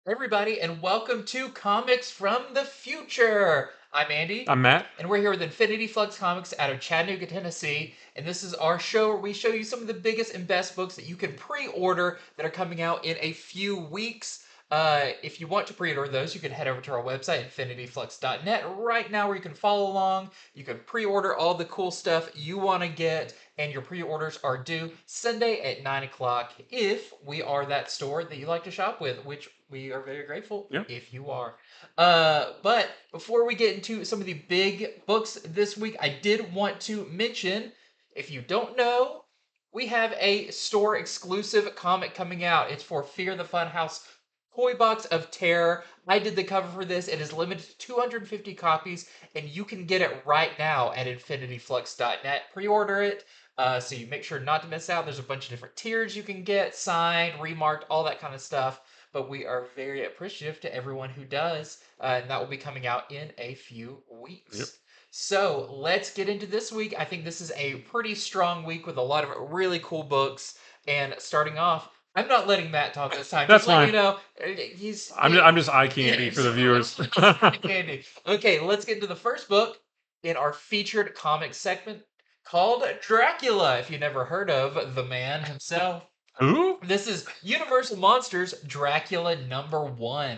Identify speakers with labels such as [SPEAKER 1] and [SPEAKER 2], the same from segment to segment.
[SPEAKER 1] Everybody, and welcome to Comics from the Future. I'm Andy,
[SPEAKER 2] I'm Matt.
[SPEAKER 1] and we're here with Infinity Flux Comics out of Chattanooga, Tennessee. And this is our show where we show you some of the biggest and best books that you can pre-order that are coming out in a few weeks. If you want to pre-order those, you can head over to our website, infinityflux.net, right now, where you can follow along. You can pre-order all the cool stuff you want to get, and your pre-orders are due Sunday at 9 o'clock if we are that store that you like to shop with, which we are very grateful if you are. But before we get into some of the big books this week, I did want to mention, if you don't know, we have a store exclusive comic coming out. It's for Fear the Funhouse Toy Box of Terror. I did the cover for this. It is limited to 250 copies, and you can get it right now at infinityflux.net. Pre-order it. So you make sure not to miss out. There's a bunch of different tiers you can get, signed, remarked, all that kind of stuff. But we are very appreciative to everyone who does. And that will be coming out in a few weeks.
[SPEAKER 2] Yep.
[SPEAKER 1] So let's get into this week. I think this is a pretty strong week with a lot of really cool books. And starting off, I'm not letting Matt talk this time.
[SPEAKER 2] That's
[SPEAKER 1] just let
[SPEAKER 2] fine.
[SPEAKER 1] you know,
[SPEAKER 2] I'm just eye candy for the viewers.
[SPEAKER 1] eye candy. Okay, let's get into the first book in our featured comic segment called Dracula. If you never heard of the man himself.
[SPEAKER 2] Who?
[SPEAKER 1] This is Universal Monsters Dracula #1.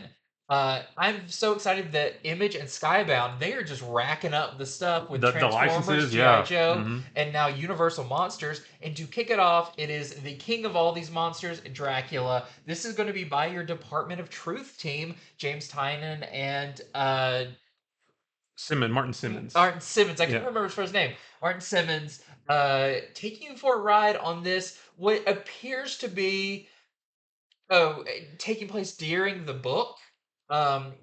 [SPEAKER 1] I'm so excited that Image and Skybound, they are just racking up the stuff with
[SPEAKER 2] The
[SPEAKER 1] Transformers,
[SPEAKER 2] licenses,
[SPEAKER 1] G.I.
[SPEAKER 2] yeah.
[SPEAKER 1] Joe,
[SPEAKER 2] Mhm.
[SPEAKER 1] and now Universal Monsters. And to kick it off, it is the king of all these monsters, Dracula. This is going to be by your Department of Truth team, James Tynion and
[SPEAKER 2] Martin Simmons.
[SPEAKER 1] Martin Simmons. I can't
[SPEAKER 2] Yeah.
[SPEAKER 1] remember his first name. Martin Simmons taking you for a ride on this, what appears to be taking place during the book,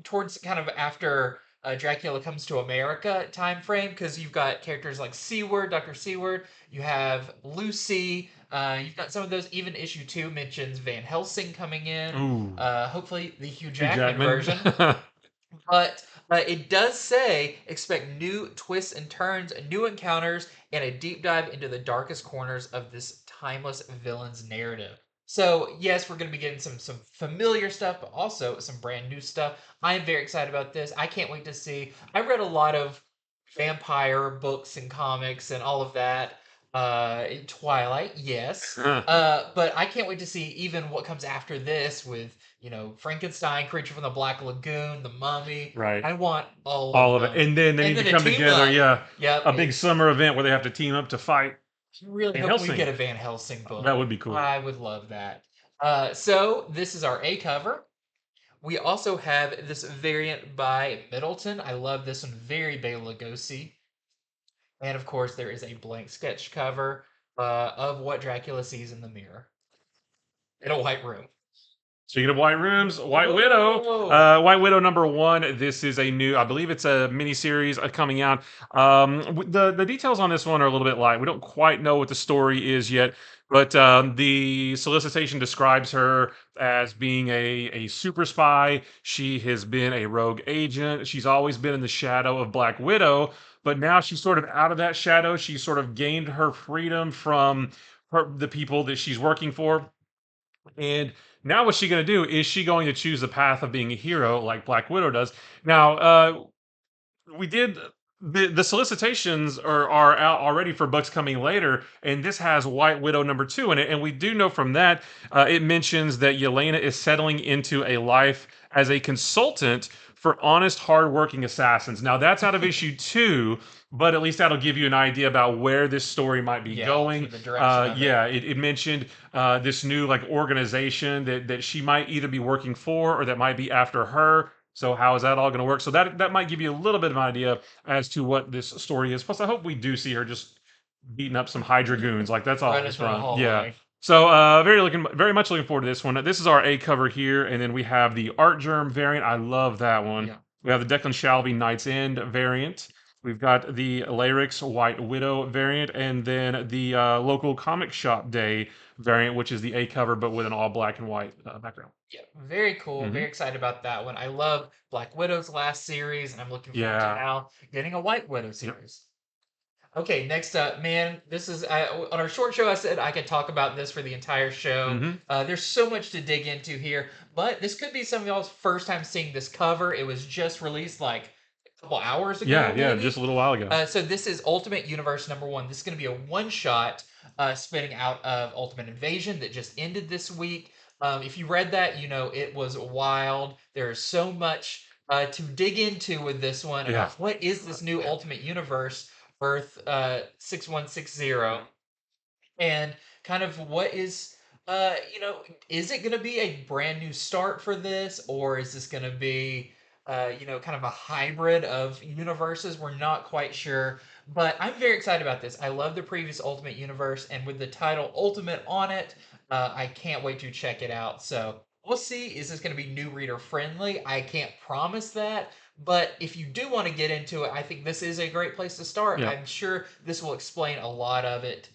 [SPEAKER 1] towards kind of after Dracula comes to America time frame, because you've got characters like Seward, Dr. Seward, you have Lucy, you've got some of those. Even issue 2 mentions Van Helsing coming in,
[SPEAKER 2] Ooh.
[SPEAKER 1] hopefully the Hugh
[SPEAKER 2] Hugh
[SPEAKER 1] Jackman version. But it does say expect new twists and turns, new encounters, and a deep dive into the darkest corners of this timeless villain's narrative. So yes, we're going to be getting some familiar stuff, but also some brand new stuff. I am very excited about this. I can't wait to see. I read a lot of vampire books and comics and all of that. In Twilight, yes. But I can't wait to see even what comes after this with, Frankenstein, Creature from the Black Lagoon, The Mummy.
[SPEAKER 2] Right.
[SPEAKER 1] I want all
[SPEAKER 2] All
[SPEAKER 1] of
[SPEAKER 2] of it.
[SPEAKER 1] them.
[SPEAKER 2] And then they
[SPEAKER 1] And
[SPEAKER 2] need to
[SPEAKER 1] then a
[SPEAKER 2] come
[SPEAKER 1] team
[SPEAKER 2] together,
[SPEAKER 1] up.
[SPEAKER 2] yeah.
[SPEAKER 1] Yep.
[SPEAKER 2] A big summer event where they have to team up to fight.
[SPEAKER 1] I really
[SPEAKER 2] Van
[SPEAKER 1] hope we
[SPEAKER 2] Helsing.
[SPEAKER 1] get a Van Helsing book.
[SPEAKER 2] That would be cool.
[SPEAKER 1] I would love that. So this is our A cover. We also have this variant by Middleton. I love this one. Very Bela Lugosi. And of course, there is a blank sketch cover of what Dracula sees in the mirror in a white room.
[SPEAKER 2] Speaking of white rooms, White Widow. White Widow #1. This is a new, I believe it's a miniseries coming out. The details on this one are a little bit light. We don't quite know what the story is yet, but the solicitation describes her as being a super spy. She has been a rogue agent. She's always been in the shadow of Black Widow, but now she's sort of out of that shadow. She's sort of gained her freedom from the people that she's working for. And now what's she going to do? Is she going to choose the path of being a hero like Black Widow does? Now, we did the solicitations are out already for books coming later, and this has White Widow #2 in it. And we do know from that, it mentions that Yelena is settling into a life as a consultant for honest, hardworking assassins. Now that's out of issue 2, but at least that'll give you an idea about where this story might be going.
[SPEAKER 1] The direction of it.
[SPEAKER 2] Yeah, it mentioned this new organization that she might either be working for or that might be after her. So how is that all going to work? So that might give you a little bit of an idea as to what this story is. Plus, I hope we do see her just beating up some Hydra goons. Like that's always fun. Yeah. So very much looking forward to this one. This is our A cover here, and then we have the ARTGERM variant. I love that one.
[SPEAKER 1] Yeah.
[SPEAKER 2] We have the Declan Shalvey Knight's End variant. We've got the LEIRIX White Widow variant, and then the local comic shop day variant, which is the A cover, but with an all black and white background.
[SPEAKER 1] Yeah, very cool.
[SPEAKER 2] Hmm.
[SPEAKER 1] Very excited about that one. I love Black Widow's last series, and I'm looking forward to
[SPEAKER 2] Yeah.
[SPEAKER 1] now getting a White Widow
[SPEAKER 2] Yep.
[SPEAKER 1] series. Okay, next up, man, this is on our short show. I said I could talk about this for the entire show.
[SPEAKER 2] Hmm.
[SPEAKER 1] There's so much to dig into here, but this could be some of y'all's first time seeing this cover. It was just released like a couple hours
[SPEAKER 2] Yeah,
[SPEAKER 1] ago,
[SPEAKER 2] yeah, just a
[SPEAKER 1] maybe.
[SPEAKER 2] little while ago.
[SPEAKER 1] So this is Ultimate Universe #1. This is going to be a one shot spinning out of Ultimate Invasion that just ended this week. If you read that, you know it was wild. There's so much to dig into with this one
[SPEAKER 2] Yeah.
[SPEAKER 1] about what is this new Ultimate Universe Earth 6160, and kind of what is is it going to be a brand new start for this, or is this going to be kind of a hybrid of universes? We're not quite sure, but I'm very excited about this. I love the previous Ultimate Universe, and with the title Ultimate on it, I can't wait to check it out. So we'll see. Is this going to be new reader friendly? I can't promise that, but if you do want to get into it, I think this is a great place to start.
[SPEAKER 2] Yeah.
[SPEAKER 1] I'm sure this will explain a lot of it.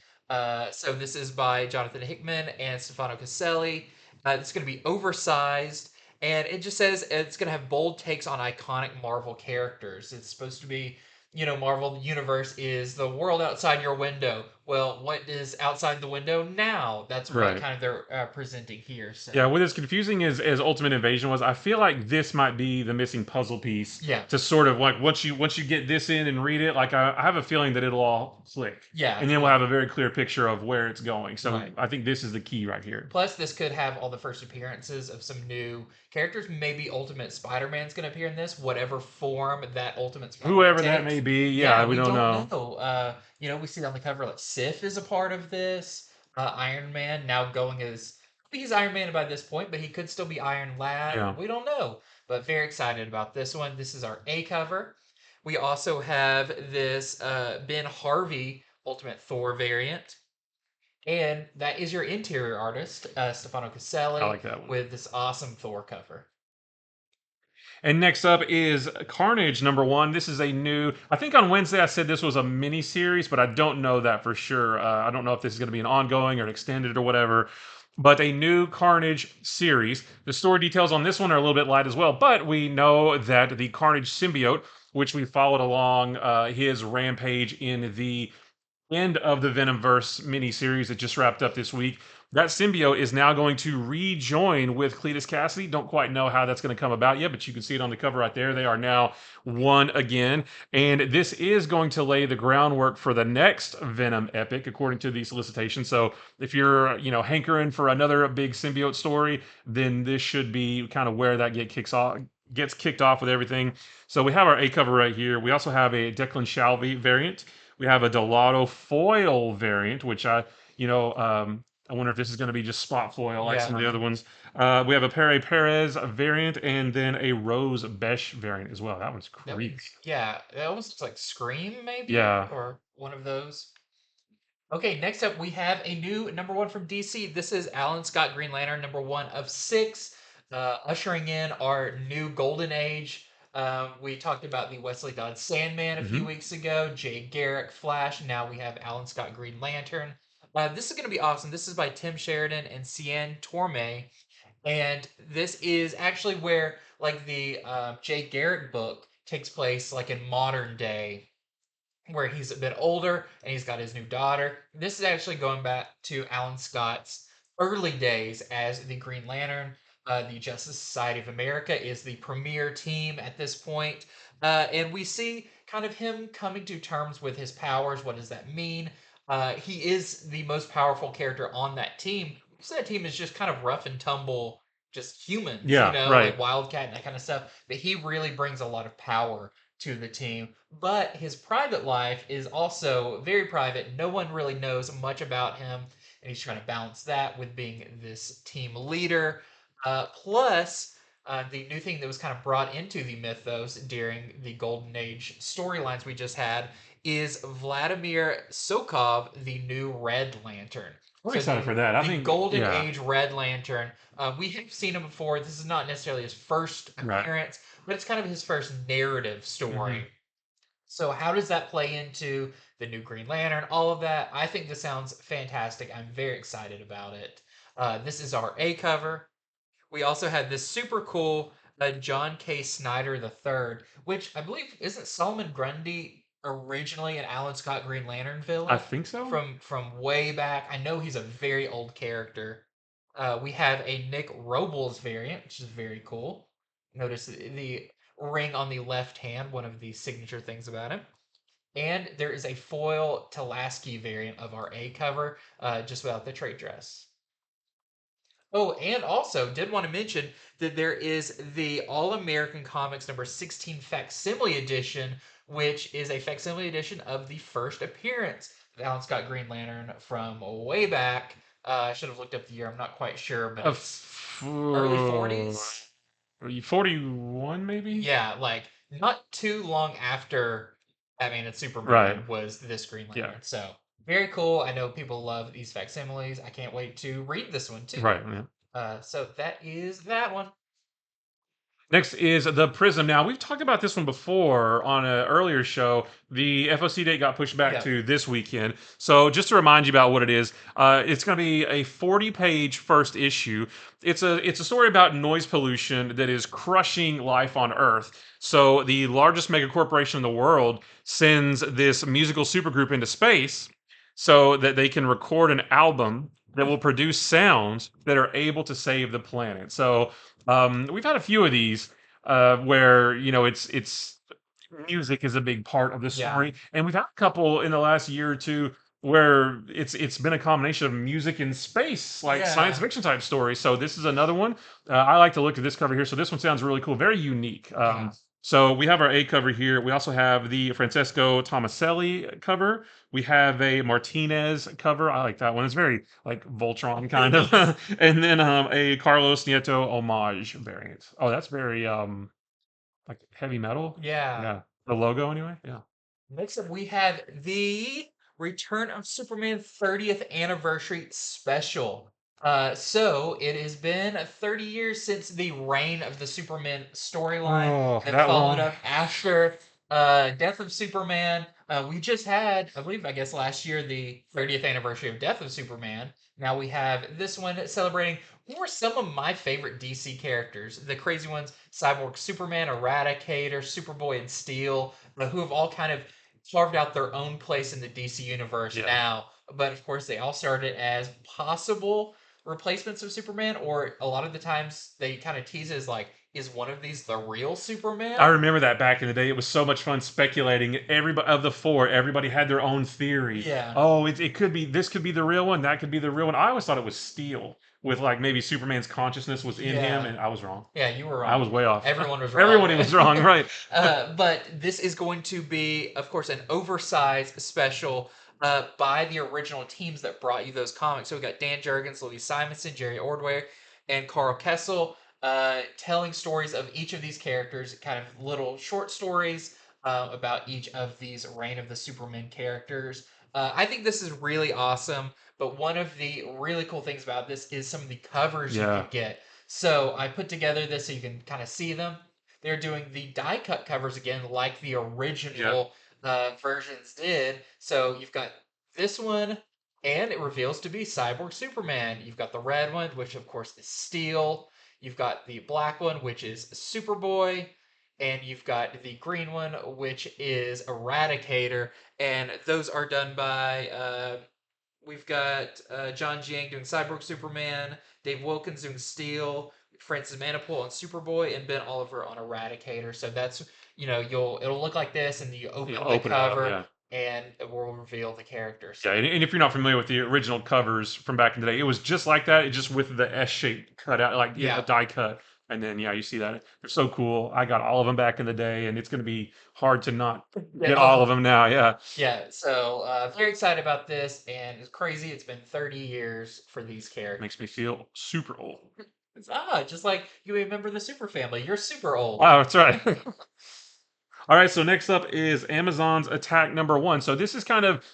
[SPEAKER 1] So this is by Jonathan Hickman and Stefano Caselli. It's going to be oversized, and it just says it's going to have bold takes on iconic Marvel characters. It's supposed to be, Marvel Universe is the world outside your window. Well, what is outside the window now? That's what
[SPEAKER 2] Right.
[SPEAKER 1] kind of they're presenting here. So
[SPEAKER 2] Yeah, what is confusing as Ultimate Invasion was, I feel like this might be the missing puzzle piece
[SPEAKER 1] yeah,
[SPEAKER 2] to sort of like once you get this in and read it, like I have a feeling that it'll all click.
[SPEAKER 1] yeah,
[SPEAKER 2] And then we'll
[SPEAKER 1] yeah.
[SPEAKER 2] have a very clear picture of where it's going. So
[SPEAKER 1] Right.
[SPEAKER 2] I think this is the key right here.
[SPEAKER 1] Plus, this could have all the first appearances of some new characters. Maybe Ultimate Spider-Man's going to appear in this, whatever form that Ultimate Spider-Man
[SPEAKER 2] Whoever that
[SPEAKER 1] takes.
[SPEAKER 2] may be, yeah,
[SPEAKER 1] Yeah,
[SPEAKER 2] we
[SPEAKER 1] we
[SPEAKER 2] don't
[SPEAKER 1] don't
[SPEAKER 2] know.
[SPEAKER 1] know. We see on the cover like Sif is a part of this. Iron Man now going as he's Iron Man by this point, but he could still be Iron Lad.
[SPEAKER 2] Yeah.
[SPEAKER 1] We don't know. But very excited about this one. This is our A cover. We also have this Ben Harvey Ultimate Thor variant. And that is your interior artist, Stefano
[SPEAKER 2] I
[SPEAKER 1] Caselli,
[SPEAKER 2] like that one.
[SPEAKER 1] with this awesome Thor cover.
[SPEAKER 2] And next up is Carnage #1. This is a new. I think on Wednesday I said this was a mini series, but I don't know that for sure. I don't know if this is going to be an ongoing or an extended or whatever. But a new Carnage series. The story details on this one are a little bit light as well, but we know that the Carnage symbiote, which we followed along his rampage in the end of the Venomverse miniseries that just wrapped up this week. That symbiote is now going to rejoin with Cletus Cassidy. Don't quite know how that's going to come about yet, but you can see it on the cover right there. They are now one again. And this is going to lay the groundwork for the next Venom epic, according to the solicitation. So if you're, hankering for another big symbiote story, then this should be kind of where that gets kicked off with everything. So we have our A cover right here. We also have a Declan Shalvey variant. We have a Delato foil variant, which I wonder if this is going to be just spot foil like some of the
[SPEAKER 1] Yeah.
[SPEAKER 2] other ones. We have a PEREZ variant, and then a Rose BESCH variant as well. That one's creepy.
[SPEAKER 1] Yeah, that almost looks like Scream, maybe,
[SPEAKER 2] Yeah.
[SPEAKER 1] or one of those. Okay, next up we have a new #1 from DC. This is Alan Scott Green Lantern #1 of 6, ushering in our new golden age. We talked about the Wesley Dodds Sandman a few
[SPEAKER 2] Hmm.
[SPEAKER 1] weeks ago, Jay Garrick Flash. Now we have Alan Scott Green Lantern. This is going to be awesome. This is by Tim Sheridan and Cian Torme, and this is actually where like the Jay Garrick book takes place like in modern day, where he's a bit older and he's got his new daughter. This is actually going back to Alan Scott's early days as the Green Lantern. The Justice Society of America is the premier team at this point. And we see kind of him coming to terms with his powers. What does that mean? He is the most powerful character on that team. So that team is just kind of rough and tumble, just humans,
[SPEAKER 2] Yeah,
[SPEAKER 1] like
[SPEAKER 2] right.
[SPEAKER 1] Wildcat and that kind of stuff. But he really brings a lot of power to the team. But his private life is also very private. No one really knows much about him, and he's trying to balance that with being this team leader. Plus, the new thing that was kind of brought into the mythos during the Golden Age storylines we just had is Vladimir Sokov, the new Red Lantern.
[SPEAKER 2] We're
[SPEAKER 1] So
[SPEAKER 2] excited
[SPEAKER 1] the
[SPEAKER 2] for that. I
[SPEAKER 1] the
[SPEAKER 2] think,
[SPEAKER 1] Golden
[SPEAKER 2] yeah,
[SPEAKER 1] Age Red Lantern. We have seen him before. This is not necessarily his first
[SPEAKER 2] right.
[SPEAKER 1] appearance, but it's kind of his first narrative
[SPEAKER 2] Hmm.
[SPEAKER 1] story. So how does that play into the new Green Lantern? All of that. I think this sounds fantastic. I'm very excited about it. This is our A cover. We also had this super cool John K. Snyder III, which I believe isn't Solomon Grundy originally an Alan Scott Green Lantern
[SPEAKER 2] I
[SPEAKER 1] villain
[SPEAKER 2] think so.
[SPEAKER 1] from way back. I know he's a very old character. We have a Nick Robles variant, which is very cool. Notice the ring on the left hand, one of the signature things about him. And there is a foil TALASKI variant of our A cover, just without the trade dress. Oh, and also did want to mention that there is the All American Comics number 16 facsimile edition, which is a facsimile edition of the first appearance of Alan Scott Green Lantern from way back. I should have looked up the year. I'm not quite sure, but it's early 40s.
[SPEAKER 2] 41 maybe.
[SPEAKER 1] Yeah, like not too long after Batman and
[SPEAKER 2] Right.
[SPEAKER 1] Superman was this Green
[SPEAKER 2] Yeah.
[SPEAKER 1] Lantern. So very cool. I know people love these facsimiles. I can't wait to read this one too.
[SPEAKER 2] Right. Yeah.
[SPEAKER 1] So that is that one.
[SPEAKER 2] Next is the Prism. Now we've talked about this one before on an earlier show. The FOC date got pushed back
[SPEAKER 1] Yeah.
[SPEAKER 2] to this weekend. So just to remind you about what it is, it's going to be a 40-page first issue. It's a story about noise pollution that is crushing life on Earth. So the largest mega corporation in the world sends this musical supergroup into space so that they can record an album that will produce sounds that are able to save the planet. So we've had a few of these where it's music is a big part of the
[SPEAKER 1] Yeah.
[SPEAKER 2] story, and we've had a couple in the last year or two where it's been a combination of music and space, like science
[SPEAKER 1] Yeah.
[SPEAKER 2] fiction type stories. So this is another one. I like to look at this cover here. So this one sounds really cool, very unique.
[SPEAKER 1] Yeah.
[SPEAKER 2] So we have our A cover here. We also have the Francesco Tomaselli cover. We have a Martinez cover. I like that one. It's very like Voltron kind of. And then a Carlos Nieto homage variant. Oh, that's very like heavy metal.
[SPEAKER 1] Yeah.
[SPEAKER 2] Yeah. The logo anyway. Yeah.
[SPEAKER 1] Next up, we have the Return of Superman 30th Anniversary Special. So it has been 30 years since the reign of the Superman storyline,
[SPEAKER 2] Oh,
[SPEAKER 1] and
[SPEAKER 2] that
[SPEAKER 1] followed
[SPEAKER 2] long.
[SPEAKER 1] up after Death of Superman. We just had, I believe, I guess last year, the 30th anniversary of Death of Superman. Now we have this one celebrating who are some of my favorite DC characters. The crazy ones, Cyborg Superman, Eradicator, Superboy, and Steel, who have all kind of carved out their own place in the DC universe
[SPEAKER 2] Yeah.
[SPEAKER 1] now. But of course, they all started as possible replacements of Superman, or a lot of the times they kind of tease it as like, is one of these the real Superman?
[SPEAKER 2] I remember that back in the day. It was so much fun speculating. Everybody of the four, everybody had their own theory.
[SPEAKER 1] Yeah.
[SPEAKER 2] Oh, it could be this could be the real one. That could be the real one. I always thought it was Steel, with like maybe Superman's consciousness was in him,
[SPEAKER 1] Yeah.
[SPEAKER 2] and I was wrong.
[SPEAKER 1] Yeah, you were wrong.
[SPEAKER 2] I was way off.
[SPEAKER 1] Everyone was wrong.
[SPEAKER 2] Everybody was wrong, right?
[SPEAKER 1] But this is going to be, of course, an oversized special by the original teams that brought you those comics. So we got Dan Jurgens, Louise Simonson, Jerry Ordway, and Carl Kessel telling stories of each of these characters, kind of little short stories about each of these Reign of the Superman characters. I think this is really awesome, but one of the really cool things about this is some of the covers you
[SPEAKER 2] Yeah.
[SPEAKER 1] can get. So I put together this so you can kind of see them. They're doing the die cut covers again, like the original versions did. So you've got this one, and it reveals to be Cyborg Superman. You've got the red one, which of course is Steel. You've got the black one, which is Superboy. And you've got the green one, which is Eradicator. And those are done by we've got John Jiang doing Cyborg Superman, Dave Wilkins doing Steel, Francis Manapul on Superboy, and Ben Oliver on Eradicator. So that's it'll look like this, and you open
[SPEAKER 2] Yeah,
[SPEAKER 1] the
[SPEAKER 2] open it up,
[SPEAKER 1] cover,
[SPEAKER 2] yeah.
[SPEAKER 1] and it will reveal the characters.
[SPEAKER 2] Yeah, and if you're not familiar with the original covers from back in the day, it was just like that, it just with the S-shaped cutout, like
[SPEAKER 1] Yeah.
[SPEAKER 2] a die cut. And then you see that they're so cool. I got all of them back in the day, and it's going to be hard to not get all of them now. Yeah.
[SPEAKER 1] Yeah, so very excited about this, and it's crazy. It's been 30 years for these characters.
[SPEAKER 2] Makes me feel super old.
[SPEAKER 1] Just like you remember the Super Family. You're super old.
[SPEAKER 2] Wow, that's right. All right, so next up is Amazon's Attack #1. So this is kind of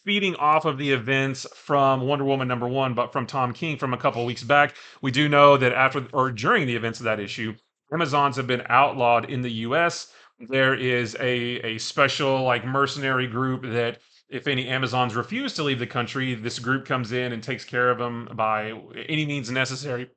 [SPEAKER 2] feeding off of the events from Wonder Woman #1, but from Tom King from a couple of weeks back. We do know that after or during the events of that issue, Amazons have been outlawed in the US. There is a special like mercenary group that if any Amazons refuse to leave the country, this group comes in and takes care of them by any means necessary.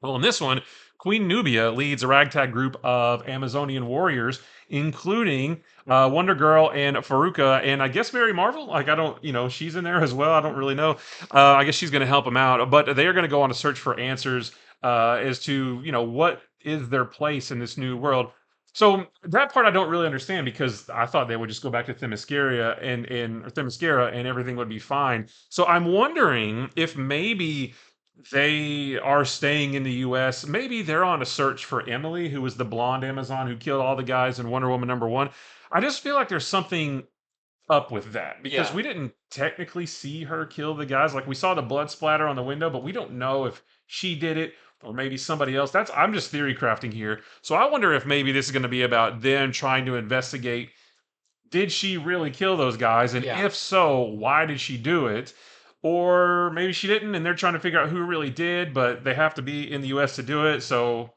[SPEAKER 2] Well, in this one, Queen Nubia leads a ragtag group of Amazonian warriors, including Wonder Girl and Faruka, and I guess Mary Marvel. Like, I don't, she's in there as well. I don't really know. I guess she's going to help them out, but they are going to go on a search for answers as to, what is their place in this new world. So that part I don't really understand because I thought they would just go back to Themyscira or Themyscira and everything would be fine. So I'm wondering if maybe they are staying in the US. Maybe they're on a search for Emily, who was the blonde Amazon who killed all the guys in Wonder Woman #1. I just feel like there's something up with that because
[SPEAKER 1] Yeah.
[SPEAKER 2] we didn't technically see her kill the guys. Like we saw the blood splatter on the window, but we don't know if she did it or maybe somebody else. I'm just theory crafting here. So I wonder if maybe this is going to be about them trying to investigate, did she really kill those guys? And
[SPEAKER 1] Yeah.
[SPEAKER 2] if so, why did she do it? Or maybe she didn't, and they're trying to figure out who really did, but they have to be in the US to do it. So,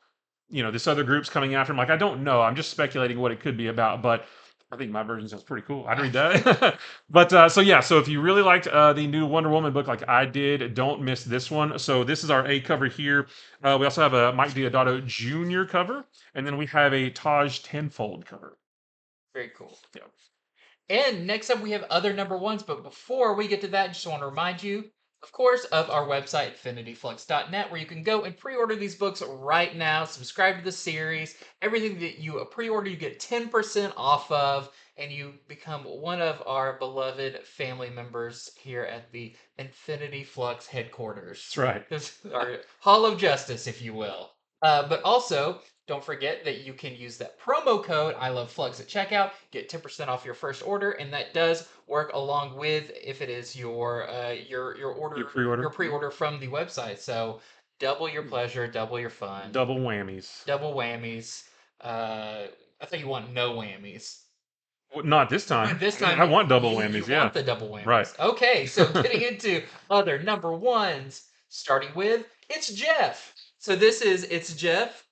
[SPEAKER 2] this other group's coming after him. Like, I don't know. I'm just speculating what it could be about, but I think my version sounds pretty cool. I'd read that. But so yeah, so if you really liked the new Wonder Woman book like I did, don't miss this one. So this is our A cover here. We also have a Mike Deodato Jr. cover, and then we have a Taj Tenfold cover.
[SPEAKER 1] Very cool.
[SPEAKER 2] Yeah.
[SPEAKER 1] And next up, we have other #1s. But before we get to that, I just want to remind you, of course, of our website, infinityflux.net, where you can go and pre-order these books right now. Subscribe to the series. Everything that you pre-order, you get 10% off of, and you become one of our beloved family members here at the Infinity Flux headquarters.
[SPEAKER 2] That's right.
[SPEAKER 1] This our Hall of Justice, if you will. But also, don't forget that you can use that promo code I love Flux at checkout, get 10% off your first order, and that does work along with if it is your order,
[SPEAKER 2] Your pre-order.
[SPEAKER 1] your pre-order from the website. So double your pleasure, double your fun,
[SPEAKER 2] Double whammies.
[SPEAKER 1] double whammies. I think you want no whammies.
[SPEAKER 2] Well, not this time.
[SPEAKER 1] This time
[SPEAKER 2] I want double
[SPEAKER 1] you
[SPEAKER 2] whammies. Yeah.
[SPEAKER 1] want the double whammies.
[SPEAKER 2] Right.
[SPEAKER 1] Okay, so getting into other #1s, starting with It's Jeff. So this is It's Jeff,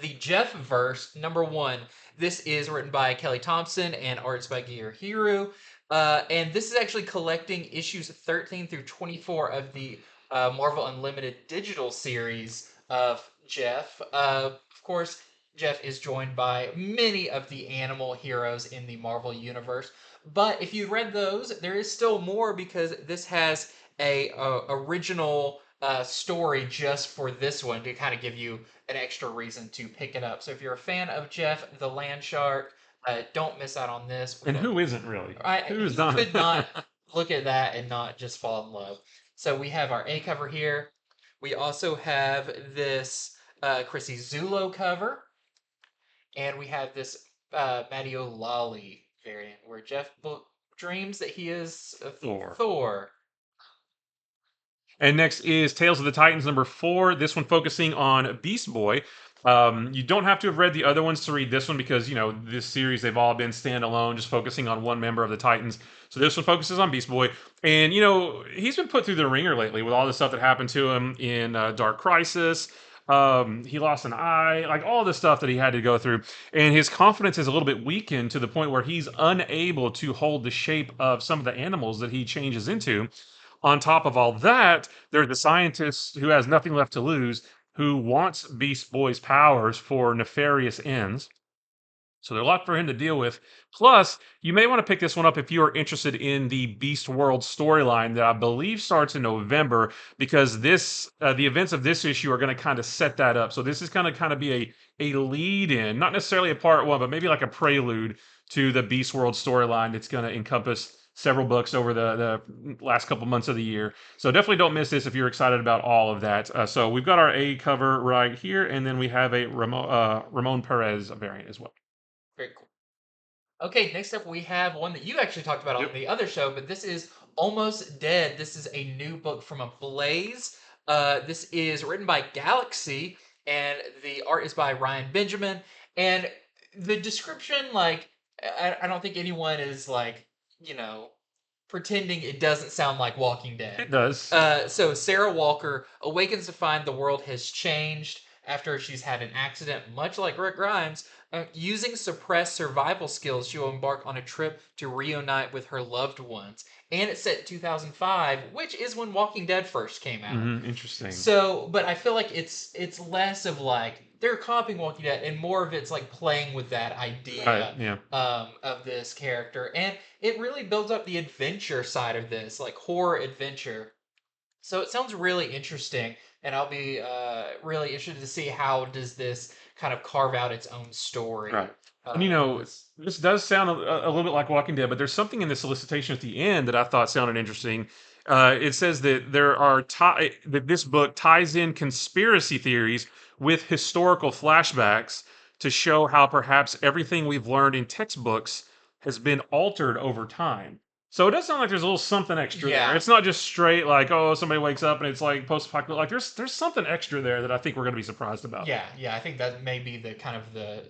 [SPEAKER 1] the Jeff verse #1. This is written by Kelly Thompson and arts by Gear Hiru. And this is actually collecting issues 13 through 24 of the Marvel Unlimited digital series of Jeff. Of course, Jeff is joined by many of the animal heroes in the Marvel universe. But if you read those, there is still more because this has a original story just for this one to kind of give you an extra reason to pick it up. So if you're a fan of Jeff the Land Shark, don't miss out on this.
[SPEAKER 2] And who isn't really? Who's
[SPEAKER 1] You
[SPEAKER 2] done
[SPEAKER 1] could
[SPEAKER 2] it?
[SPEAKER 1] not look at that and not just fall in love. So we have our A cover here. We also have this Chrissy Zulo cover. And we have this Matteo Lolly variant where Jeff dreams that he is
[SPEAKER 2] Thor.
[SPEAKER 1] Thor.
[SPEAKER 2] And next is Tales of the Titans #4. This one focusing on Beast Boy. You don't have to have read the other ones to read this one because, this series, they've all been standalone, just focusing on one member of the Titans. So this one focuses on Beast Boy. And, he's been put through the ringer lately with all the stuff that happened to him in Dark Crisis. He lost an eye, like all the stuff that he had to go through. And his confidence is a little bit weakened to the point where he's unable to hold the shape of some of the animals that he changes into. On top of all that, there's the scientist who has nothing left to lose, who wants Beast Boy's powers for nefarious ends. So there's a lot for him to deal with. Plus, you may want to pick this one up if you are interested in the Beast World storyline that I believe starts in November, because the events of this issue are going to kind of set that up. So this is going to kind of be a lead in, not necessarily a part one, but maybe like a prelude to the Beast World storyline that's going to encompass several books over the last couple months of the year. So definitely don't miss this if you're excited about all of that. So we've got our A cover right here, and then we have a Ramon Perez variant as well.
[SPEAKER 1] Very cool. Okay, next up we have one that you actually talked about on the other show, but this is Almost Dead. This is a new book from a Blaze. This is written by Galaxy, and the art is by Ryan Benjamin. And the description, I don't think anyone is pretending it doesn't sound like Walking Dead.
[SPEAKER 2] It does.
[SPEAKER 1] So Sarah Walker awakens to find the world has changed. after she's had an accident, much like Rick Grimes. Using suppressed survival skills, she will embark on a trip to reunite with her loved ones. And it's set in 2005, which is when Walking Dead first came out.
[SPEAKER 2] Interesting.
[SPEAKER 1] So, but I feel like it's less of like they're copying Walking Dead, and more of it's like playing with that idea
[SPEAKER 2] Right, yeah.
[SPEAKER 1] of this character, and it really builds up the adventure side of this, like horror adventure. So it sounds really interesting, and I'll be really interested to see how does this kind of carve out its own story.
[SPEAKER 2] Right. And this does sound a little bit like Walking Dead, but there's something in the solicitation at the end that I thought sounded interesting. It says that that this book ties in conspiracy theories with historical flashbacks to show how perhaps everything we've learned in textbooks has been altered over time. So it does sound like there's a little something extra there.
[SPEAKER 1] Yeah.
[SPEAKER 2] It's not just straight like, oh, somebody wakes up and it's like post-apocalyptic. Like there's something extra there that I think we're going to be surprised about.
[SPEAKER 1] Yeah, yeah, I think that may be the kind of the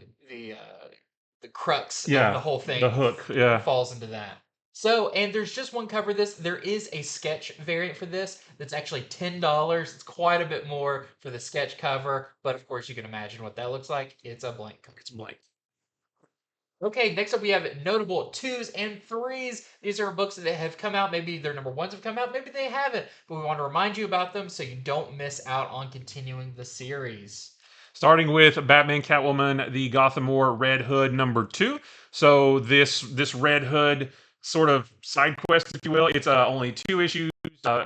[SPEAKER 1] crux of
[SPEAKER 2] Yeah,
[SPEAKER 1] the whole thing.
[SPEAKER 2] the hook, yeah.
[SPEAKER 1] Falls into that. So, and there's just one cover of this. There is a sketch variant for this that's actually $10. It's quite a bit more for the sketch cover, but of course you can imagine what that looks like. It's a blank cover.
[SPEAKER 2] It's blank.
[SPEAKER 1] Okay, next up we have notable 2s and 3s. These are books that have come out. Maybe their number 1s have come out, maybe they haven't. But we want to remind you about them so you don't miss out on continuing the series.
[SPEAKER 2] Starting with Batman Catwoman, the Gotham War Red Hood number 2. So this Red Hood sort of side quest, if you will, it's only 2 issues,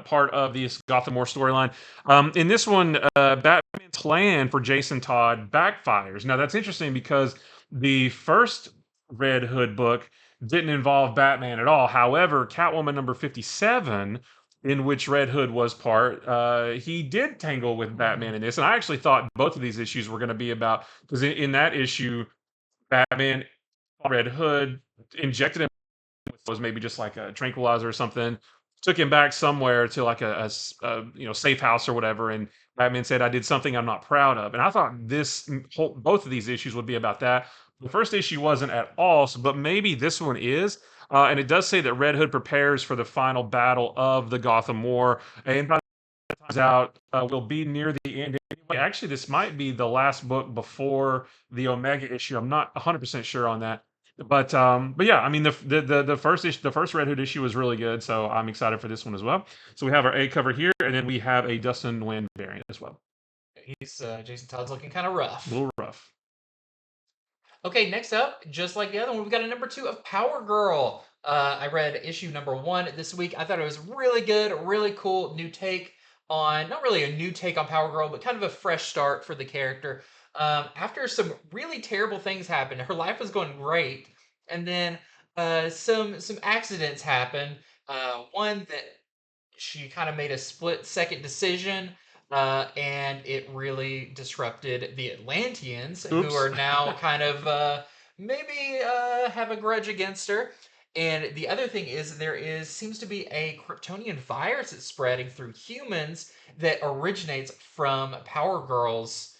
[SPEAKER 2] part of this Gotham War storyline. In this one, Batman's plan for Jason Todd backfires. Now that's interesting because the first Red Hood book didn't involve Batman at all. However, Catwoman number 57, in which Red Hood was part, he did tangle with Batman in this. And I actually thought both of these issues were going to be about, because in that issue, Batman, Red Hood, injected him with was maybe just like a tranquilizer or something, took him back somewhere to like a safe house or whatever. And Batman said, I did something I'm not proud of. And I thought both of these issues would be about that. The first issue wasn't at all, but maybe this one is. And it does say that Red Hood prepares for the final battle of the Gotham War. And by the time it comes out, we'll be near the end. Anyway, actually, this might be the last book before the Omega issue. I'm not 100% sure on that. But yeah, I mean the first Red Hood issue was really good, so I'm excited for this one as well. So we have our A cover here, and then we have a Dustin Nguyen variant as well.
[SPEAKER 1] He's Jason Todd's looking kind of rough.
[SPEAKER 2] A little rough.
[SPEAKER 1] Okay, next up, just like the other one, we've got a number 2 of Power Girl. I read issue number 1 this week. I thought it was really good, really cool new take on, not really a new take on Power Girl, but kind of a fresh start for the character. After some really terrible things happened, her life was going great, and then some accidents happened. One that she kind of made a split-second decision, and it really disrupted the Atlanteans,
[SPEAKER 2] Oops.
[SPEAKER 1] who are now kind of maybe have a grudge against her. And the other thing is seems to be a Kryptonian virus that's spreading through humans that originates from Power Girl's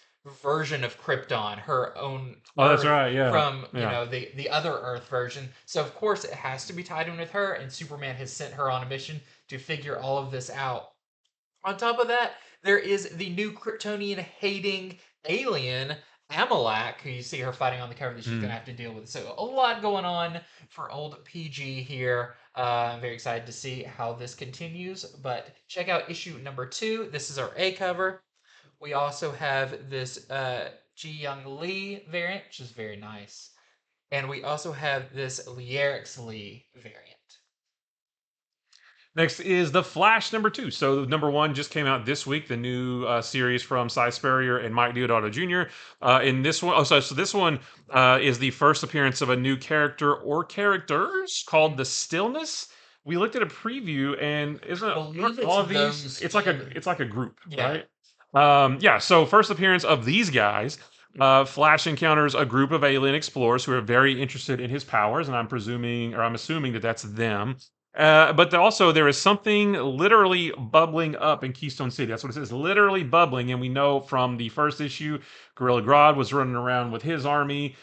[SPEAKER 1] version of Krypton, her own
[SPEAKER 2] Oh, that's
[SPEAKER 1] Earth,
[SPEAKER 2] right, yeah.
[SPEAKER 1] from
[SPEAKER 2] Yeah.
[SPEAKER 1] the other Earth version. So of course it has to be tied in with her, and Superman has sent her on a mission to figure all of this out. On top of that, there is the new Kryptonian hating alien, Amalak, who you see her fighting on the cover that she's going to have to deal with. So a lot going on for old PG here. I'm very excited to see how this continues. But check out issue number 2. This is our A cover. We also have this Ji Young Lee variant, which is very nice. And we also have this LEIRIX Lee variant.
[SPEAKER 2] Next is The Flash number 2. So number 1 just came out this week, the new series from Cy Spurrier and Mike Deodato Jr. In this one, so this one is the first appearance of a new character or characters called The Stillness. We looked at a preview, and isn't it all of these? It's like a group,
[SPEAKER 1] Yeah.
[SPEAKER 2] right? Yeah. So first appearance of these guys. Flash encounters a group of alien explorers who are very interested in his powers, and I'm assuming that that's them. But also there is something literally bubbling up in Keystone City. That's what it says, literally bubbling. And we know from the first issue, Gorilla Grodd was running around with his army,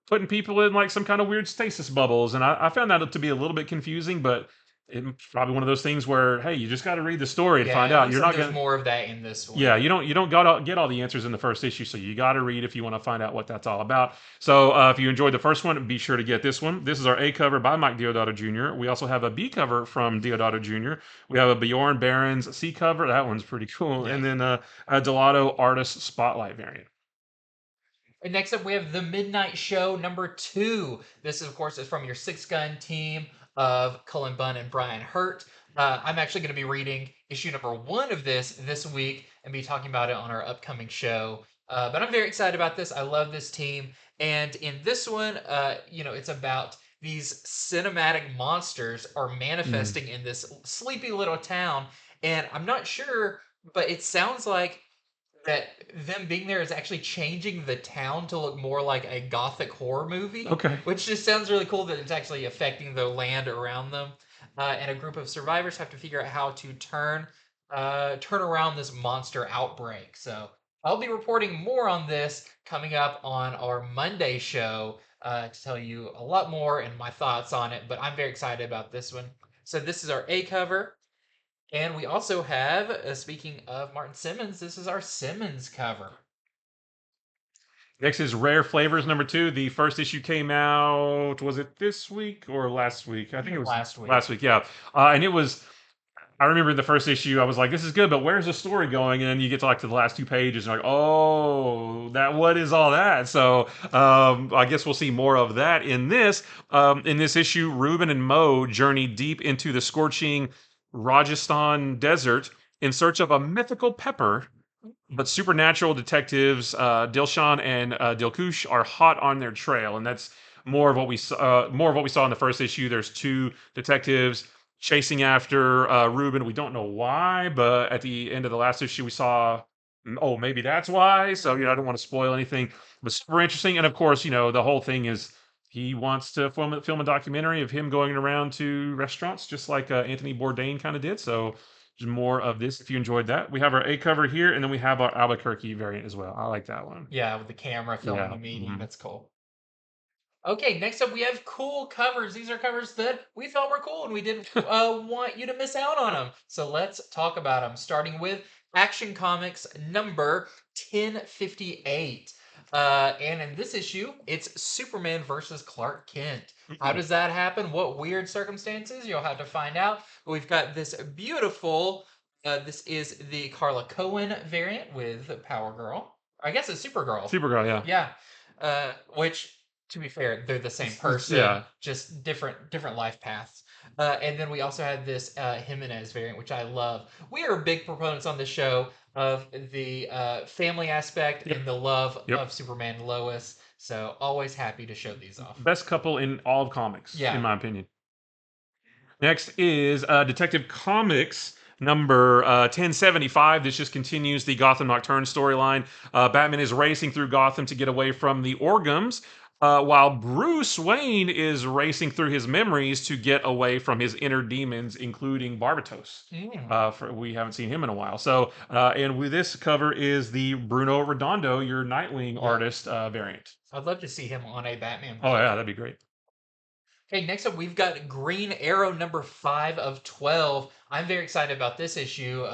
[SPEAKER 2] putting people in like some kind of weird stasis bubbles. And I found that to be a little bit confusing, but it's probably one of those things where, hey, you just got to read the story to
[SPEAKER 1] Yeah,
[SPEAKER 2] find
[SPEAKER 1] it
[SPEAKER 2] out.
[SPEAKER 1] looks
[SPEAKER 2] You're
[SPEAKER 1] like
[SPEAKER 2] not
[SPEAKER 1] there's
[SPEAKER 2] gonna.
[SPEAKER 1] more of that in this one.
[SPEAKER 2] Yeah, you don't gotta get all the answers in the first issue, so you got to read if you want to find out what that's all about. So if you enjoyed the first one, be sure to get this one. This is our A cover by Mike Deodato Jr. We also have a B cover from Deodato Jr. We have a Bjorn Barons C cover. That one's pretty cool.
[SPEAKER 1] Yeah.
[SPEAKER 2] And then a Delato Artist Spotlight variant.
[SPEAKER 1] And next up, we have The Midnight Show #2. This, of course, is from your Six Gun team of Cullen Bunn and Brian Hurt. I'm actually going to be reading issue #1 of this week and be talking about it on our upcoming show. But I'm very excited about this. I love this team. And in this one, it's about these cinematic monsters are manifesting in this sleepy little town. And I'm not sure, but it sounds like that them being there is actually changing the town to look more like a gothic horror movie,
[SPEAKER 2] Okay.
[SPEAKER 1] which just sounds really cool that it's actually affecting the land around them. And a group of survivors have to figure out how to turn around this monster outbreak. So I'll be reporting more on this coming up on our Monday show to tell you a lot more and my thoughts on it. But I'm very excited about this one. So this is our A cover. And we also have, speaking of Martin Simmons, this is our Simmons cover.
[SPEAKER 2] Next is Rare Flavors #2. The first issue came out, was it this week or last week? I think it was
[SPEAKER 1] Last week.
[SPEAKER 2] last week, yeah. And it was, I remember the first issue, I was like, this is good, but where's the story going? And then you get to like to the last 2 pages, and you're like, oh, what is all that? So I guess we'll see more of that in this. In this issue, Ruben and Mo journey deep into the scorching Rajasthan desert in search of a mythical pepper, but supernatural detectives Dilshan and Dilkush are hot on their trail, and that's more of what we saw. More of what we saw in the first issue. There's two detectives chasing after Ruben. We don't know why, but at the end of the last issue, we saw. Oh, maybe that's why. So I don't want to spoil anything. But super interesting, and of course, the whole thing is he wants to film a documentary of him going around to restaurants, just like Anthony Bourdain kind of did. So there's more of this if you enjoyed that. We have our A cover here, and then we have our Albuquerque variant as well. I like that one.
[SPEAKER 1] Yeah, with the camera filming
[SPEAKER 2] Yeah.
[SPEAKER 1] the meeting. That's cool. Okay, next up we have cool covers. These are covers that we felt were cool and we didn't want you to miss out on them. So let's talk about them, starting with Action Comics number 1058. And in this issue, it's Superman versus Clark Kent. How does that happen? What weird circumstances? You'll have to find out. We've got this beautiful, this is the Carla Cohen variant with Power Girl. I guess it's Supergirl.
[SPEAKER 2] Supergirl, yeah.
[SPEAKER 1] Yeah. Which, to be fair, they're the same person,
[SPEAKER 2] Yeah.
[SPEAKER 1] just different life paths. And then we also had this Jimenez variant, which I love. We are big proponents on this show of the family aspect
[SPEAKER 2] Yep.
[SPEAKER 1] and the love
[SPEAKER 2] Yep.
[SPEAKER 1] of Superman and Lois. So always happy to show these off.
[SPEAKER 2] Best couple in all of comics,
[SPEAKER 1] Yeah.
[SPEAKER 2] in my opinion. Next is Detective Comics number 1075. This just continues the Gotham Nocturne storyline. Batman is racing through Gotham to get away from the Orgums, while Bruce Wayne is racing through his memories to get away from his inner demons, including Barbatos. We haven't seen him in a while. So, and with this cover is the Bruno Redondo, your Nightwing artist variant.
[SPEAKER 1] I'd love to see him on a Batman.
[SPEAKER 2] Oh yeah, that'd be great.
[SPEAKER 1] Okay, next up we've got Green Arrow number 5 of 12. I'm very excited about this issue.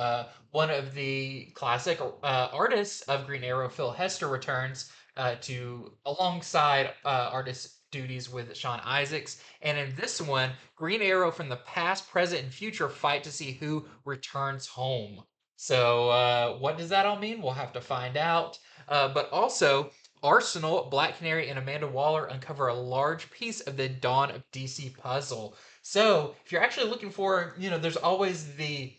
[SPEAKER 1] One of the classic artists of Green Arrow, Phil Hester, returns to alongside artist duties with Sean Isaacs. And in this one, Green Arrow from the past, present, and future fight to see who returns home. So what does that all mean? We'll have to find out. But also, Arsenal, Black Canary, and Amanda Waller uncover a large piece of the Dawn of DC puzzle. So, if you're actually looking for, there's always the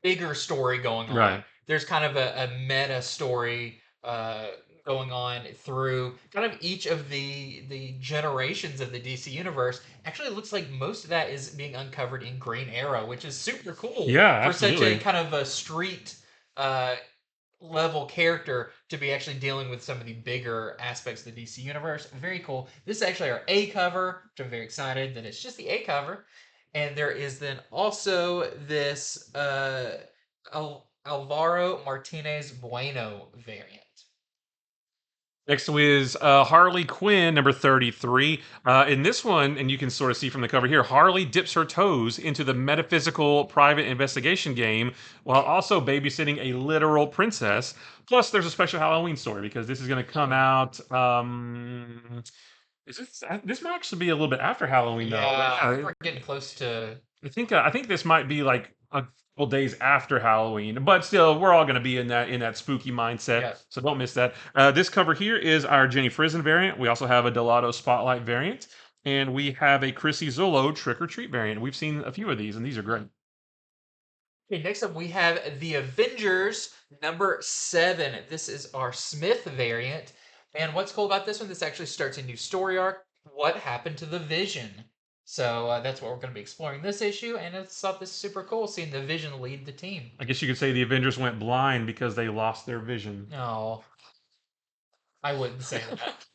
[SPEAKER 1] bigger story going on.
[SPEAKER 2] Right.
[SPEAKER 1] There's kind of a meta story going on through kind of each of the generations of the DC universe. Actually, it looks like most of that is being uncovered in Green Arrow, which is super cool.
[SPEAKER 2] Yeah,
[SPEAKER 1] for such
[SPEAKER 2] absolutely.
[SPEAKER 1] a kind of a street level character to be actually dealing with some of the bigger aspects of the DC universe. Very cool. This is actually our A cover, which I'm very excited that it's just the A cover. And there is then also this Alvaro Martinez Bueno variant.
[SPEAKER 2] Next is Harley Quinn, number 33. In this one, and you can sort of see from the cover here, Harley dips her toes into the metaphysical private investigation game while also babysitting a literal princess. Plus, there's a special Halloween story because this is going to come out. This might actually be a little bit after Halloween, though.
[SPEAKER 1] Yeah, I think
[SPEAKER 2] Yeah,
[SPEAKER 1] we're getting close to.
[SPEAKER 2] I think this might be like a couple days after Halloween, but still, we're all going to be in that spooky mindset,
[SPEAKER 1] Yeah.
[SPEAKER 2] so don't miss that. This cover here is our Jenny Frizen variant. We also have a Delato Spotlight variant, and we have a Chrissy Zullo Trick or Treat variant. We've seen a few of these, and these are great.
[SPEAKER 1] Okay, next up we have the Avengers number 7. This is our Smith variant. And what's cool about this one, this actually starts a new story arc. What happened to the Vision? So that's what we're going to be exploring this issue, and I thought this is super cool, seeing the Vision lead the team.
[SPEAKER 2] I guess you could say the Avengers went blind because they lost their vision.
[SPEAKER 1] No, I wouldn't say that.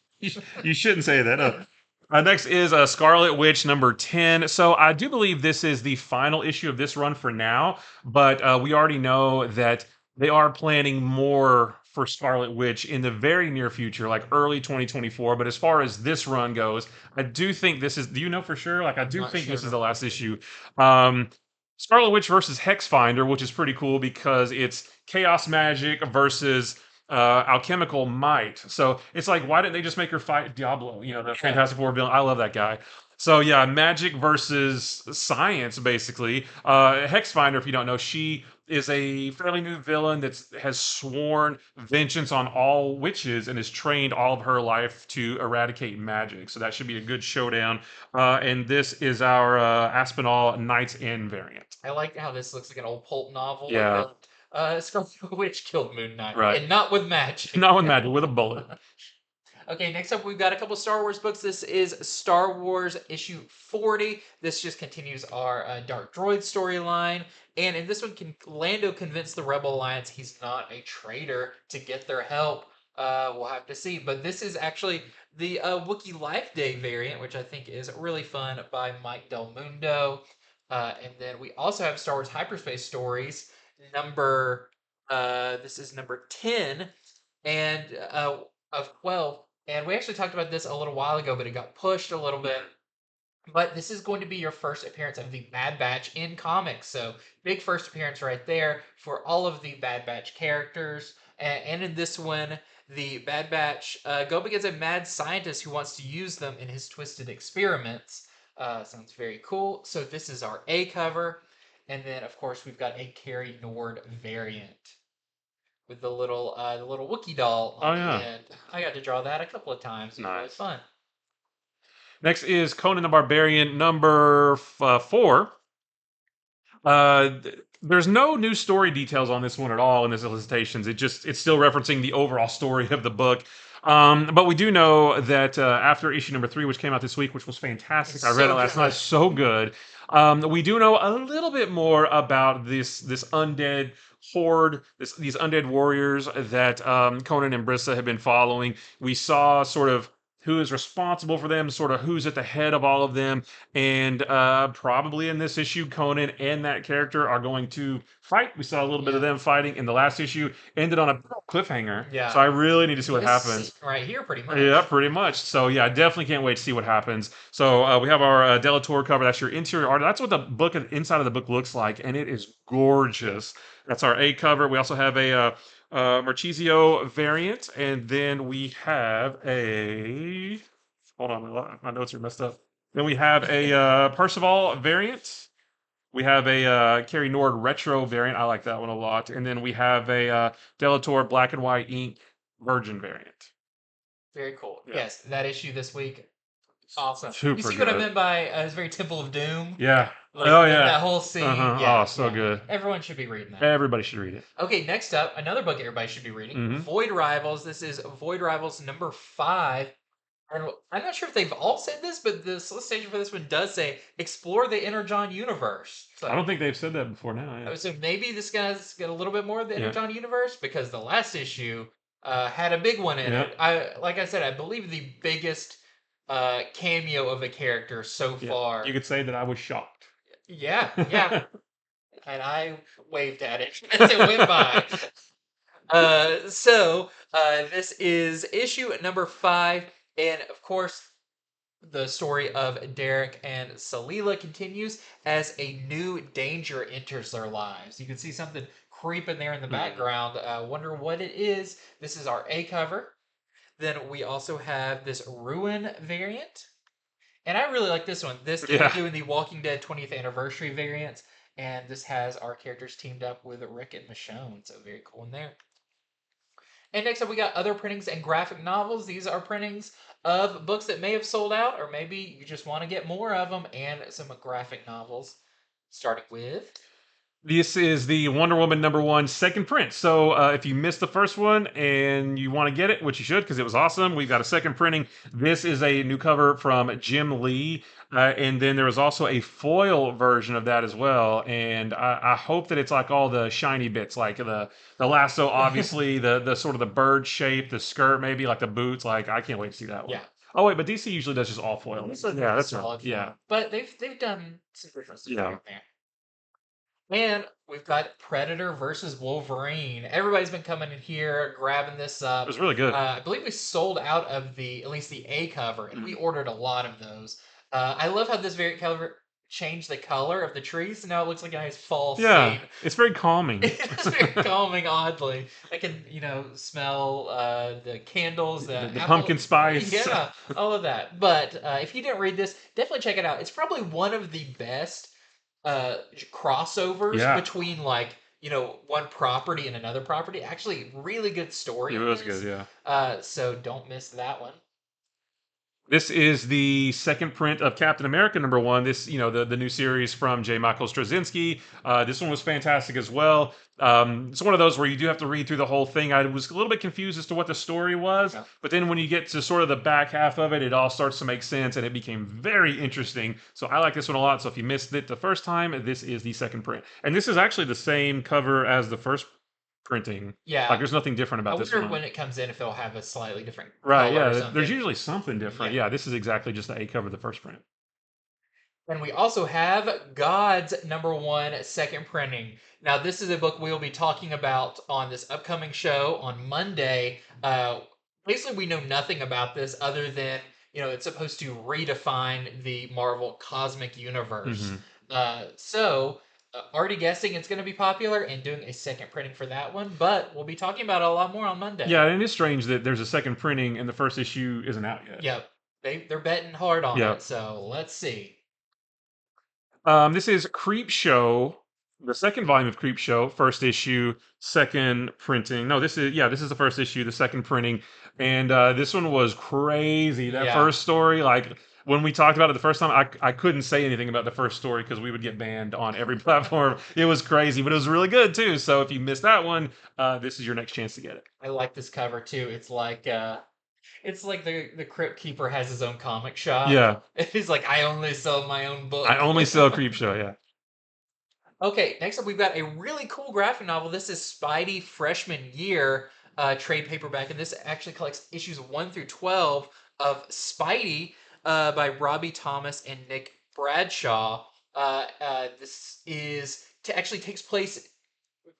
[SPEAKER 2] You shouldn't say that. No. Next is Scarlet Witch number 10. So I do believe this is the final issue of this run for now, but we already know that they are planning more for Scarlet Witch in the very near future, like early 2024. But as far as this run goes, I do think this is, do you know for sure? Like, I do
[SPEAKER 1] Not
[SPEAKER 2] think this is
[SPEAKER 1] sure.
[SPEAKER 2] the last issue. Um, Scarlet Witch versus Hexfinder, which is pretty cool because it's chaos magic versus alchemical might. So it's like, why didn't they just make her fight Diablo? You know, the Fantastic Four villain. I love that guy. So yeah, magic versus science, basically. Hexfinder, if you don't know, she is a fairly new villain that has sworn vengeance on all witches and has trained all of her life to eradicate magic. So that should be a good showdown. And this is our Aspinall Knight's End variant.
[SPEAKER 1] I like how this looks like an old pulp novel.
[SPEAKER 2] Yeah.
[SPEAKER 1] Scarlet Witch killed Moon Knight,
[SPEAKER 2] Right.
[SPEAKER 1] and not with magic.
[SPEAKER 2] Not with magic, with a bullet.
[SPEAKER 1] Okay, next up we've got a couple Star Wars books. This is Star Wars issue 40. This just continues our Dark Droid storyline. And in this one, Lando convince the Rebel Alliance he's not a traitor to get their help. We'll have to see. But this is actually the Wookiee Life Day variant, which I think is really fun, by Mike Del Mundo. And then we also have Star Wars Hyperspace Stories this is number 10 and of 12. And we actually talked about this a little while ago, but it got pushed a little bit. But this is going to be your first appearance of the Bad Batch in comics. So, big first appearance right there for all of the Bad Batch characters. And in this one, the Bad Batch go up against a mad scientist who wants to use them in his twisted experiments. Sounds very cool. So, this is our A cover. And then, of course, we've got a Carrie Nord variant with the little Wookiee doll on the end. I got to draw that a couple of times. It was really fun.
[SPEAKER 2] Next is Conan the Barbarian number 4. There's no new story details on this one at all in the solicitations. It's still referencing the overall story of the book. But we do know that after issue number 3, which came out this week, which was fantastic, I read it last night, so good. We do know a little bit more about this undead horde, these undead warriors that Conan and Brissa have been following. We saw sort of who is responsible for them, sort of who's at the head of all of them, and probably in this issue, Conan and that character are going to fight. We saw a little bit of them fighting in the last issue, ended on a cliffhanger.
[SPEAKER 1] Yeah.
[SPEAKER 2] So I really need to see what happens.
[SPEAKER 1] Right here, pretty much.
[SPEAKER 2] Yeah, pretty much. So yeah, I definitely can't wait to see what happens. So we have our Delator cover. That's your interior art. That's what the book inside of the book looks like, and it is gorgeous. That's our A cover. We also have a Marchisio variant, and then we have a. Hold on, my notes are messed up. Then we have a Percival variant. We have a Carrie Nord retro variant. I like that one a lot. And then we have a Delator black and white ink Virgin variant.
[SPEAKER 1] Very cool.
[SPEAKER 2] Yeah.
[SPEAKER 1] Yes, that issue this week. Awesome.
[SPEAKER 2] Super
[SPEAKER 1] you see what I
[SPEAKER 2] good.
[SPEAKER 1] meant by it's very Temple of Doom?
[SPEAKER 2] Yeah.
[SPEAKER 1] Like,
[SPEAKER 2] oh yeah.
[SPEAKER 1] That whole scene. Yeah,
[SPEAKER 2] oh, so good.
[SPEAKER 1] Everyone should be reading that.
[SPEAKER 2] Everybody should read it.
[SPEAKER 1] Okay, next up, another book everybody should be reading. Void Rivals. This is Void Rivals number 5. And I'm not sure if they've all said this, but the solicitation for this one does say explore the Energon universe. So,
[SPEAKER 2] I don't think they've said that before now. Yeah.
[SPEAKER 1] So maybe this guy's got a little bit more of the Energon universe, because the last issue had a big one in it. Like I said, I believe the biggest cameo of a character so far.
[SPEAKER 2] You could say that I was shocked.
[SPEAKER 1] Yeah. And I waved at it as it went by. This is issue number 5, and of course, the story of Derek and Salila continues as a new danger enters their lives. You can see something creeping there in the background. Wonder what it is. This is our A cover. Then we also have this Ruin variant. And I really like this one. They're doing the Walking Dead 20th anniversary variant. And this has our characters teamed up with Rick and Michonne. So very cool in there. And next up, we got other printings and graphic novels. These are printings of books that may have sold out, or maybe you just want to get more of them, and some graphic novels. Starting with.
[SPEAKER 2] This is the Wonder Woman #1 second print. So if you missed the first one and you want to get it, which you should because it was awesome, we've got a second printing. This is a new cover from Jim Lee. And then there was also a foil version of that as well. And I hope that it's like all the shiny bits, like the lasso, obviously, the sort of the bird shape, the skirt, maybe like the boots. Like I can't wait to see that one.
[SPEAKER 1] Yeah.
[SPEAKER 2] Oh wait, but DC usually does just all foil.
[SPEAKER 1] Yeah, that's solid. Yeah, but they've done some different stuff there. And we've got Predator versus Wolverine. Everybody's been coming in here, grabbing this up.
[SPEAKER 2] It was really good.
[SPEAKER 1] I believe we sold out of at least the A cover, and we ordered a lot of those. I love how this variant cover changed the color of the trees, so now it looks like a nice fall scene.
[SPEAKER 2] It's very calming.
[SPEAKER 1] It's very calming, oddly. I can, smell the candles, the
[SPEAKER 2] pumpkin spice.
[SPEAKER 1] Yeah, all of that. But if you didn't read this, definitely check it out. It's probably one of the best crossovers between one property and another property. Actually, really good story.
[SPEAKER 2] It was good, yeah.
[SPEAKER 1] So don't miss that one.
[SPEAKER 2] This is the second print of Captain America #1. This, the new series from J. Michael Straczynski. This one was fantastic as well. It's one of those where you do have to read through the whole thing. I was a little bit confused as to what the story was, but then when you get to sort of the back half of it, it all starts to make sense, and it became very interesting. So I like this one a lot. So if you missed it the first time, this is the second print. And this is actually the same cover as the first printing.
[SPEAKER 1] Yeah.
[SPEAKER 2] Like there's nothing different about this one.
[SPEAKER 1] I wonder when it comes in if it'll have a slightly different
[SPEAKER 2] color. Yeah, there's usually something different. Yeah, this is exactly just the A cover of the first print.
[SPEAKER 1] And we also have God's #1 second printing. Now, this is a book we'll be talking about on this upcoming show on Monday. Basically, we know nothing about this other than, it's supposed to redefine the Marvel cosmic universe. Already guessing it's going to be popular and doing a second printing for that one, but we'll be talking about it a lot more on Monday.
[SPEAKER 2] Yeah, and it's strange that there's a second printing and the first issue isn't out yet.
[SPEAKER 1] Yep. They're betting hard on it, so let's see.
[SPEAKER 2] This is Creep Show, the second volume of Creep Show, first issue, second printing. No, this is the first issue, the second printing, and this one was crazy. That first story, like when we talked about it the first time, I couldn't say anything about the first story because we would get banned on every platform. It was crazy, but it was really good too. So if you missed that one, this is your next chance to get it.
[SPEAKER 1] I like this cover too. It's like the Crypt Keeper has his own comic shop.
[SPEAKER 2] Yeah.
[SPEAKER 1] He's like, I only sell my own books.
[SPEAKER 2] I only sell Creep Show, yeah.
[SPEAKER 1] Okay, next up we've got a really cool graphic novel. This is Spidey Freshman Year trade paperback, and this actually collects issues 1 through 12 of Spidey by Robbie Thomas and Nick Bradshaw. This actually takes place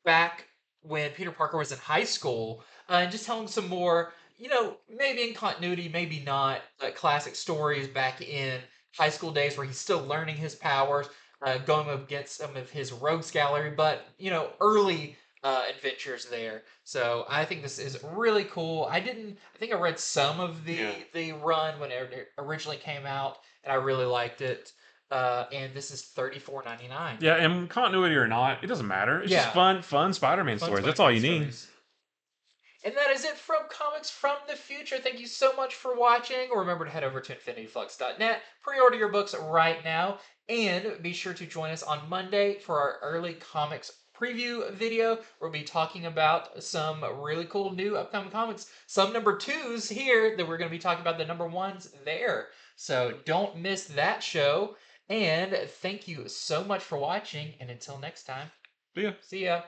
[SPEAKER 1] back when Peter Parker was in high school, and just telling some more, maybe in continuity, maybe not, classic stories back in high school days where he's still learning his powers, going up against some of his rogues gallery, but, early adventures there. So I think this is really cool. I think I read some of the run when it originally came out, and I really liked it. And this is $34.99.
[SPEAKER 2] Yeah, and continuity or not, it doesn't matter. It's just fun Spider-Man stories. That's all you need.
[SPEAKER 1] And that is it from Comics from the Future. Thank you so much for watching. Remember to head over to infinityflux.net, pre-order your books right now, and be sure to join us on Monday for our early comics preview video. We'll be talking about some really cool new upcoming comics. Some #2s here that we're going to be talking about the #1s there. So don't miss that show. And thank you so much for watching. And until next time,
[SPEAKER 2] see ya.
[SPEAKER 1] See ya.